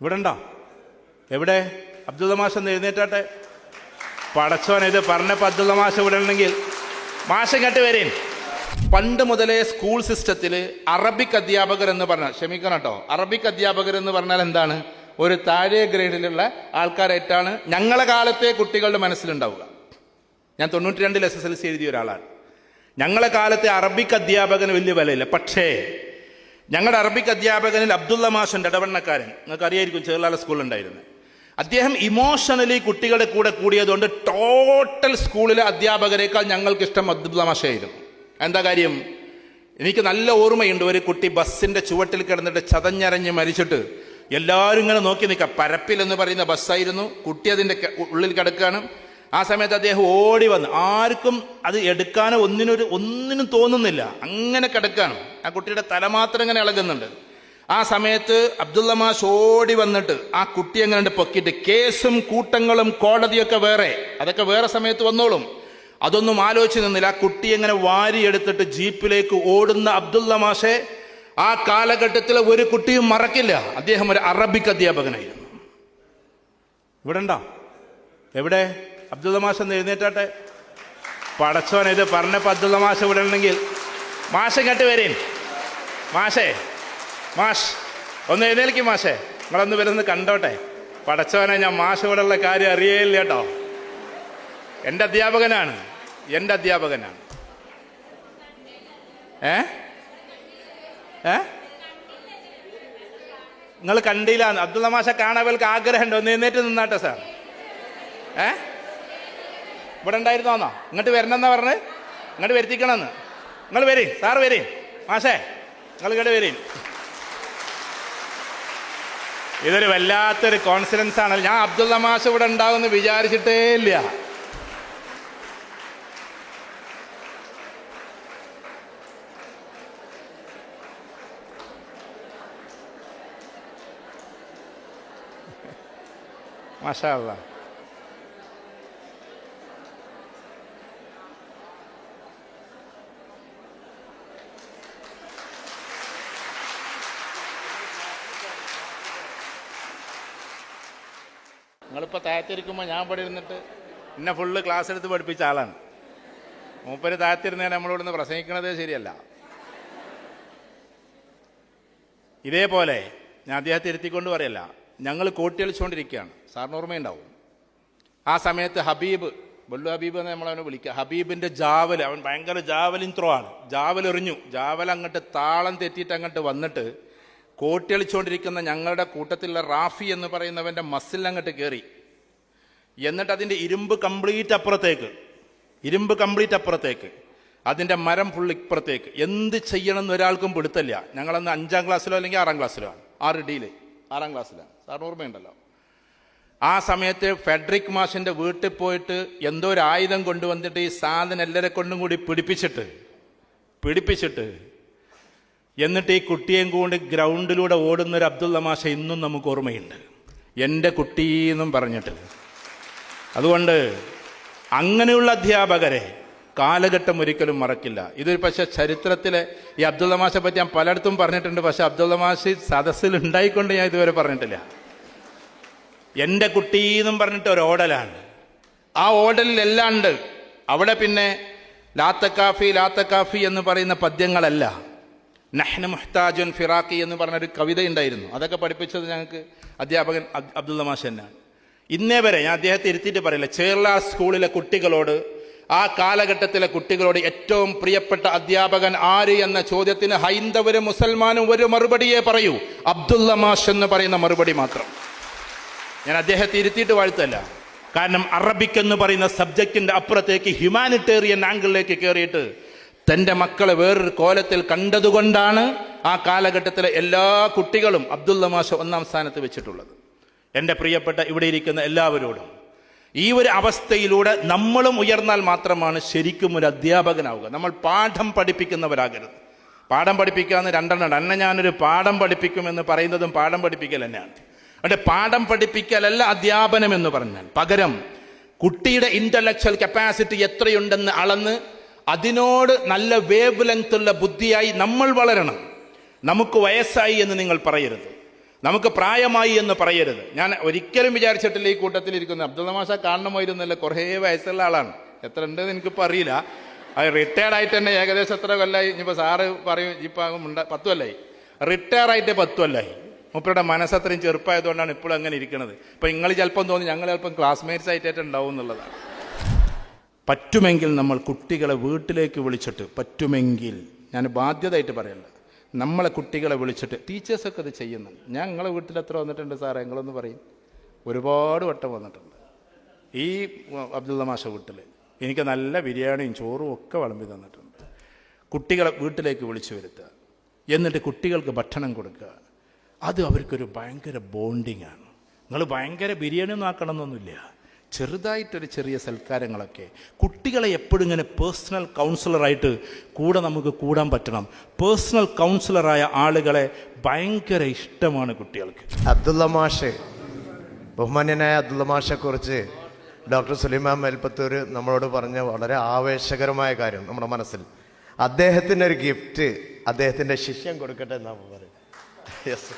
ഇവിടെ ഉണ്ടോ? എവിടെ? അബ്ദുള്ള മാഷ് ഒന്ന് എഴുന്നേറ്റാട്ടെ. പടച്ചോൻ ഇത് പറഞ്ഞപ്പോൾ അബ്ദുള്ള മാഷ് ഇവിടെ ഉണ്ടെങ്കിൽ മാഷ് ഇങ്ങോട്ട് വരേൻ. പണ്ട് മുതലേ സ്കൂൾ സിസ്റ്റത്തിൽ അറബിക് അധ്യാപകർ എന്ന് പറഞ്ഞാൽ, ക്ഷമിക്കണം കേട്ടോ, അറബിക് അധ്യാപകർ എന്ന് പറഞ്ഞാൽ എന്താണ്? ഒരു താഴെ ഗ്രേഡിലുള്ള ആൾക്കാരായിട്ടാണ് ഞങ്ങളെ കാലത്തെ കുട്ടികളുടെ മനസ്സിലുണ്ടാവുക. ഞാൻ 92 SSLC എഴുതിയ ഒരാളാണ്. ഞങ്ങളെ കാലത്തെ അറബിക് അധ്യാപകന് വലിയ വിലയില്ല. പക്ഷേ ഞങ്ങളുടെ അറബിക് അധ്യാപകനിൽ അബ്ദുള്ള മാഷുണ്ട്, ഇടവണ്ണക്കാരൻ, നിങ്ങൾക്ക് അറിയായിരിക്കും, ചേർലാല സ്കൂളുണ്ടായിരുന്നു. അദ്ദേഹം ഇമോഷണലി കുട്ടികളുടെ കൂടെ കൂടിയതുകൊണ്ട് ടോട്ടൽ സ്കൂളിലെ അധ്യാപകരെക്കാൾ ഞങ്ങൾക്ക് ഇഷ്ടം അബ്ദുള്ള മാഷായിരുന്നു. എന്താ കാര്യം? എനിക്ക് നല്ല ഓർമ്മയുണ്ട്, ഒരു കുട്ടി ബസ്സിന്റെ ചുവട്ടിൽ കിടന്നിട്ട് ചതഞ്ഞരഞ്ഞ് മരിച്ചിട്ട് എല്ലാവരും ഇങ്ങനെ നോക്കി നിൽക്കുക. പരപ്പിൽ എന്ന് പറയുന്ന ബസ്സായിരുന്നു, കുട്ടി അതിൻ്റെ ഉള്ളിൽ കിടക്കുകയാണ്. ആ സമയത്ത് അദ്ദേഹം ഓടി വന്ന്, ആർക്കും അത് എടുക്കാനോ ഒന്നിനും തോന്നുന്നില്ല, അങ്ങനെ കിടക്കുകയാണ്. ആ കുട്ടിയുടെ തല മാത്രം ഇങ്ങനെ ഇളകുന്നുണ്ട്. ആ സമയത്ത് അബ്ദുള്ള മാഷ് ഓടി വന്നിട്ട് ആ കുട്ടി എങ്ങനെ പൊക്കിയിട്ട്, കേസും കൂട്ടങ്ങളും കോടതിയൊക്കെ വേറെ, അതൊക്കെ വേറെ സമയത്ത് വന്നോളും, അതൊന്നും ആലോചിച്ച് നിന്നില്ല. ആ കുട്ടി എങ്ങനെ വാരിയെടുത്തിട്ട് ജീപ്പിലേക്ക് ഓടുന്ന അബ്ദുള്ള മാഷെ ആ കാലഘട്ടത്തിൽ ഒരു കുട്ടിയും മറക്കില്ല. അദ്ദേഹം ഒരു അറബിക് അധ്യാപകനായിരുന്നു. ഇവിടെ ഉണ്ടോ? എവിടെ? അബ്ദുള്ള മാഷ് ഒന്ന് എഴുന്നേറ്റാട്ടെ. പടച്ചോൻ ഇത് പറഞ്ഞപ്പോൾ അബ്ദുള്ള മാഷ് ഇവിടെ ഉണ്ടെങ്കിൽ മാഷ് ഇങ്ങോട്ട് വരേൻ. മാഷ് ഒന്ന് എഴുന്നേൽക്കും. മാഷേ, നിങ്ങളൊന്ന് വരുന്നത് കണ്ടോട്ടെ. പടച്ചോനെ, ഞാൻ മാഷ് ഇവിടെ ഉള്ള കാര്യം അറിയേയില്ല കേട്ടോ. എൻ്റെ അധ്യാപകനാണ്. നിങ്ങൾ കണ്ടില്ല? അബ്ദുള്ള മാഷെ കാണാൻ ആഗ്രഹമുണ്ടോ? ഒന്ന് എഴുന്നേറ്റ് നിന്നാട്ടെ സാർ. ഇവിടെ ഉണ്ടായിരുന്നോന്നോ? ഇങ്ങോട്ട് വരണമെന്നാ പറഞ്ഞ്, ഇങ്ങോട്ട് വരുത്തിക്കണമെന്ന്. നിങ്ങൾ വരീ സാർ, വരീ മാഷേ, നിങ്ങൾ ഇങ്ങോട്ട് വരീ. ഇതൊരു വല്ലാത്തൊരു കോൺഫിഡൻസ് ആണ്. ഞാൻ അബ്ദുള്ള മാഷ് ഇവിടെ ഉണ്ടാവുമെന്ന് വിചാരിച്ചിട്ടേ ഇല്ല. മാഷാ അല്ലാഹ്. നിങ്ങളിപ്പോൾ താഴത്തിരിക്കുമ്പോൾ ഞാൻ ഇവിടെ ഇരുന്നിട്ട് എന്നെ ഫുള്ള് ക്ലാസ് എടുത്ത് പഠിപ്പിച്ച ആളാണ്. മൂപ്പര് താഴത്തിരുന്നേ നമ്മളോട് നിന്ന് പ്രസംഗിക്കണതേ ശരിയല്ല. ഇതേപോലെ ഞാൻ അദ്ദേഹത്തെ ഇരുത്തിക്കൊണ്ട് പറയല്ല, ഞങ്ങൾ കോട്ടിയളിച്ചുകൊണ്ടിരിക്കുകയാണ്. സാറിന് ഓർമ്മയുണ്ടാവും, ആ സമയത്ത് ഹബീബ്, ബൊല്ലു ഹബീബ് എന്ന് നമ്മളവനെ വിളിക്കുക. ഹബീബിൻ്റെ ജാവൽ, അവൻ ഭയങ്കര ജാവലിൻ ത്രോ ആണ്. ജാവൽ എറിഞ്ഞു. ജാവൽ അങ്ങോട്ട് താളം തെറ്റിയിട്ട് അങ്ങോട്ട് വന്നിട്ട് കോട്ടിയളിച്ചുകൊണ്ടിരിക്കുന്ന ഞങ്ങളുടെ കൂട്ടത്തിലുള്ള റാഫി എന്ന് പറയുന്നവൻ്റെ മസിൽ അങ്ങോട്ട് കയറി. എന്നിട്ട് അതിൻ്റെ ഇരുമ്പ് കംപ്ലീറ്റ് അപ്പുറത്തേക്ക്, അതിൻ്റെ മരം ഫുൾ ഇപ്പുറത്തേക്ക്. എന്ത് ചെയ്യണമെന്ന് ഒരാൾക്കും പിടുത്തല്ല. ഞങ്ങളന്ന് 5ാം ക്ലാസ്സിലോ അല്ലെങ്കിൽ 6ാം ക്ലാസ്സിലോ ആണ്. 6ാം ക്ലാസ്സിലാണ്. സാറിന് ഓർമ്മയുണ്ടല്ലോ. ആ സമയത്ത് ഫെഡറിക് മാഷിൻ്റെ വീട്ടിൽ പോയിട്ട് എന്തോ ഒരു ആയുധം കൊണ്ടുവന്നിട്ട് ഈ സാധനം എല്ലാവരെ കൊണ്ടും കൂടി പിടിപ്പിച്ചിട്ട് എന്നിട്ട് ഈ കുട്ടിയെയും കൊണ്ട് ഗ്രൗണ്ടിലൂടെ ഓടുന്നൊരു അബ്ദുള്ള മാഷ ഇന്നും നമുക്ക് ഓർമ്മയുണ്ട്, എൻ്റെ കുട്ടീന്നും പറഞ്ഞിട്ട്. അതുകൊണ്ട് അങ്ങനെയുള്ള അധ്യാപകരെ കാലഘട്ടം ഒരിക്കലും മറക്കില്ല. ഇതൊരു പക്ഷേ ചരിത്രത്തിലെ ഈ അബ്ദുള്ള മാഷെ പറ്റി ഞാൻ പലയിടത്തും പറഞ്ഞിട്ടുണ്ട്. പക്ഷെ അബ്ദുള്ള മാഷ് സദസ്സിൽ ഉണ്ടായിക്കൊണ്ട് ഞാൻ ഇതുവരെ പറഞ്ഞിട്ടില്ല. എൻ്റെ കുട്ടീന്നും പറഞ്ഞിട്ട് ഒരു ഓടലാണ്. ആ ഓടലിൽ എല്ലാം ഉണ്ട്. അവിടെ പിന്നെ ലാത്തക്കാഫി എന്ന് പറയുന്ന പദ്യങ്ങളല്ല, നഹ്ന മുഹ്താജുൻ ഫിറാഖി എന്ന് പറഞ്ഞൊരു കവിത ഉണ്ടായിരുന്നു. അതൊക്കെ പഠിപ്പിച്ചത് ഞങ്ങൾക്ക് അധ്യാപകൻ അബ്ദുള്ള മാഷ് തന്നെയാണ്. ഇന്നേ വരെ ഞാൻ അദ്ദേഹത്തെ ഇരുത്തിയിട്ട് പറയില്ല, ചേർല സ്കൂളിലെ കുട്ടികളോട്, ആ കാലഘട്ടത്തിലെ കുട്ടികളോട് ഏറ്റവും പ്രിയപ്പെട്ട അധ്യാപകൻ ആര് എന്ന ചോദ്യത്തിന് ഹൈന്ദവരും മുസൽമാനും ഒരു മറുപടിയേ പറയൂ, അബ്ദുള്ള മാഷ് എന്ന് പറയുന്ന മറുപടി മാത്രം. ഞാൻ അദ്ദേഹത്തെ ഇരുത്തിയിട്ട് വാഴ്ത്തല്ല. കാരണം അറബിക് എന്ന് പറയുന്ന സബ്ജക്റ്റിൻ്റെ അപ്പുറത്തേക്ക് ഹ്യൂമാനിറ്റേറിയൻ ആംഗിളിലേക്ക് കയറിയിട്ട് തൻ്റെ മക്കളെ വേറൊരു കോലത്തിൽ കണ്ടതുകൊണ്ടാണ് ആ കാലഘട്ടത്തിലെ എല്ലാ കുട്ടികളും അബ്ദുള്ള മാഷ് 1ാം സ്ഥാനത്ത് വെച്ചിട്ടുള്ളത്. എൻ്റെ പ്രിയപ്പെട്ട ഇവിടെ ഇരിക്കുന്ന എല്ലാവരോടും ഈ ഒരു അവസ്ഥയിലൂടെ നമ്മളും ഉയർന്നാൽ മാത്രമാണ് ശരിക്കും ഒരു അധ്യാപകനാവുക. നമ്മൾ പാഠം പഠിപ്പിക്കുന്നവരാകരുത്. പാഠം പഠിപ്പിക്കാമെന്ന് 2 എണ്ണം. അന്നെ ഞാനൊരു പാഠം പഠിപ്പിക്കുമെന്ന് പറയുന്നതും പാഠം പഠിപ്പിക്കൽ തന്നെയാണ്. അവിടെ പാഠം പഠിപ്പിക്കലല്ല അധ്യാപനം എന്ന് പറഞ്ഞാൽ, പകരം കുട്ടിയുടെ ഇന്റലക്ച്വൽ കപ്പാസിറ്റി എത്രയുണ്ടെന്ന് അളന്ന് അതിനോട് നല്ല വേവ് ലെങ്ത്തുള്ള ബുദ്ധിയായി നമ്മൾ വളരണം. നമുക്ക് വയസ്സായി എന്ന് നിങ്ങൾ പറയരുത്. നമുക്ക് പ്രായമായി എന്ന് പറയരുത്. ഞാൻ ഒരിക്കലും വിചാരിച്ചിട്ടില്ല ഈ കൂട്ടത്തിലിരിക്കുന്നത് അബ്ദുള്ള മാഷ കാണണമായിരുന്നല്ല, കുറേ വയസ്സുള്ള ആളാണ്. എത്ര ഉണ്ടെന്ന് എനിക്കിപ്പോൾ അറിയില്ല. അത് റിട്ടയർഡ് ആയിട്ട് തന്നെ ഏകദേശം എത്ര കൊല്ലമായി, ഇനിയിപ്പോൾ സാറ് പറയും ഇപ്പം 10 കൊല്ലമായി, റിട്ടയർ ആയിട്ട് 10 കൊല്ലമായി. മൂപ്പരുടെ മനസ്സത്രയും ചെറുപ്പമായതുകൊണ്ടാണ് ഇപ്പോഴും അങ്ങനെ ഇരിക്കുന്നത്. ഇപ്പം നിങ്ങൾ ചിലപ്പം തോന്നി ഞങ്ങൾ ചിലപ്പം ക്ലാസ്മേറ്റ്സ് ആയിട്ടായിട്ട് ഉണ്ടാവും എന്നുള്ളതാണ്. പറ്റുമെങ്കിൽ നമ്മൾ കുട്ടികളെ വീട്ടിലേക്ക് വിളിച്ചിട്ട്, പറ്റുമെങ്കിൽ ഞാൻ ബാധ്യതയായിട്ട് പറയല്ല, നമ്മളെ കുട്ടികളെ വിളിച്ചിട്ട്, ടീച്ചേഴ്സൊക്കെ ഇത് ചെയ്യുന്നുണ്ട്. ഞാൻ നിങ്ങളെ വീട്ടിൽ എത്ര വന്നിട്ടുണ്ട് സാറേ, നിങ്ങളൊന്ന് പറയും. ഒരുപാട് വട്ടം വന്നിട്ടുണ്ട്. ഈ അബ്ദുള്ള മാഷ വീട്ടിൽ എനിക്ക് നല്ല ബിരിയാണിയും ചോറും ഒക്കെ വിളമ്പി തന്നിട്ടുണ്ട്. കുട്ടികളെ വീട്ടിലേക്ക് വിളിച്ചു വരുത്തുക, എന്നിട്ട് കുട്ടികൾക്ക് ഭക്ഷണം കൊടുക്കുക. അത് അവർക്കൊരു ഭയങ്കര ബോണ്ടിങ് ആണ്. നിങ്ങൾ ഭയങ്കര ബിരിയാണി ഒന്നും ആക്കണമെന്നൊന്നുമില്ല, ചെറുതായിട്ടൊരു ചെറിയ സൽക്കാരങ്ങളൊക്കെ. കുട്ടികളെ എപ്പോഴും ഇങ്ങനെ പേഴ്സണൽ കൗൺസിലറായിട്ട് കൂടെ നമുക്ക് കൂടാൻ പറ്റണം. പേഴ്സണൽ കൗൺസിലറായ ആളുകളെ ഭയങ്കര ഇഷ്ടമാണ് കുട്ടികൾക്ക്. അബ്ദുള്ള മാഷ്, ബഹുമാന്യനായ അബ്ദുള്ള മാഷെക്കുറിച്ച് ഡോക്ടർ സുലൈമാൻ മേൽപ്പത്തൂർ നമ്മളോട് പറഞ്ഞ വളരെ ആവേശകരമായ കാര്യം നമ്മുടെ മനസ്സിൽ, അദ്ദേഹത്തിൻ്റെ ഒരു ഗിഫ്റ്റ് അദ്ദേഹത്തിൻ്റെ ശിഷ്യം കൊടുക്കട്ടെ എന്നാണ് പറയുന്നത്. യെസ്.